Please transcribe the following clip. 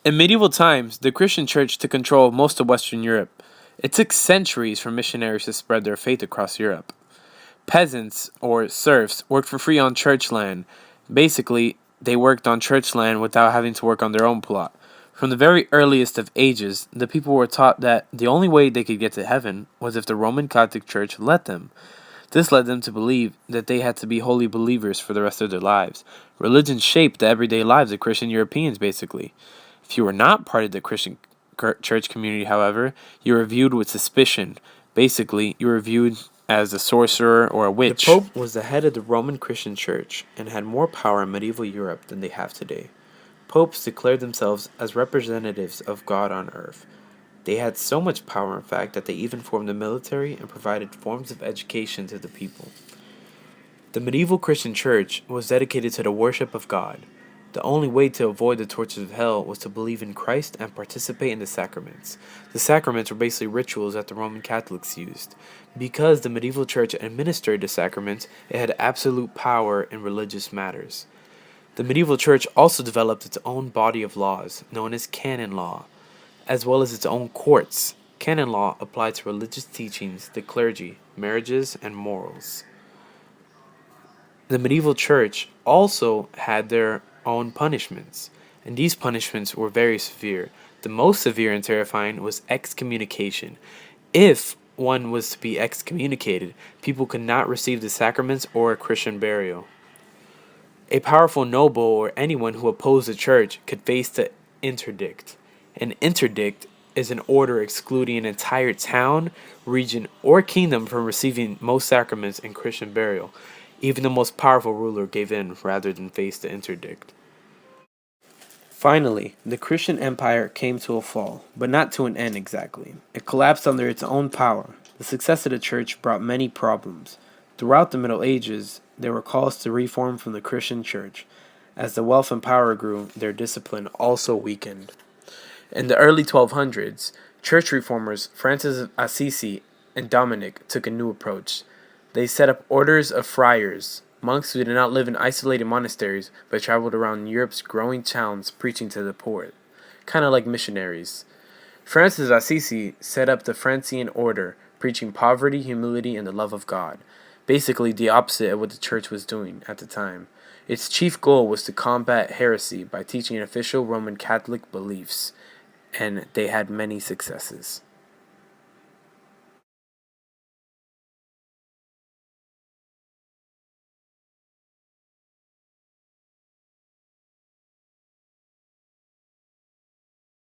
In medieval times, the Christian church took control of most of Western Europe. It took centuries for missionaries to spread their faith across Europe. Peasants, or serfs, worked for free on church land. Basically, they worked on church land without having to work on their own plot. From the very earliest of ages, the people were taught that the only way they could get to heaven was if the Roman Catholic Church let them. This led them to believe that they had to be holy believers for the rest of their lives. Religion shaped the everyday lives of Christian Europeans, basically. If you were not part of the Christian church community, however, you were viewed with suspicion. Basically, you were viewed as a sorcerer or a witch. The Pope was the head of the Roman Christian Church and had more power in medieval Europe than they have today. Popes declared themselves as representatives of God on earth. They had so much power, in fact, that they even formed a military and provided forms of education to the people. The medieval Christian church was dedicated to the worship of God. The only way to avoid the tortures of hell was to believe in Christ and participate in the sacraments. The sacraments were basically rituals that the Roman Catholics used. Because the medieval church administered the sacraments, it had absolute power in religious matters. The medieval church also developed its own body of laws, known as canon law, as well as its own courts. Canon law applied to religious teachings, the clergy, marriages, and morals. The medieval church also had their own punishments, and these punishments were very severe. The most severe and terrifying was excommunication. If one was to be excommunicated, people could not receive the sacraments or a Christian burial. A powerful noble or anyone who opposed the church could face the interdict. An interdict is an order excluding an entire town, region, or kingdom from receiving most sacraments and Christian burial. Even the most powerful ruler gave in rather than face the interdict. Finally, the Christian empire came to a fall, but not to an end exactly. It collapsed under its own power. The success of the church brought many problems. Throughout the Middle Ages, there were calls to reform from the Christian church. As the wealth and power grew, their discipline also weakened. In the early 1200s, church reformers Francis of Assisi and Dominic took a new approach. They set up orders of friars, monks who did not live in isolated monasteries but traveled around Europe's growing towns preaching to the poor, kind of like missionaries. Francis of Assisi set up the Franciscan order, preaching poverty, humility, and the love of God, basically the opposite of what the church was doing at the time. Its chief goal was to combat heresy by teaching official Roman Catholic beliefs, and they had many successes.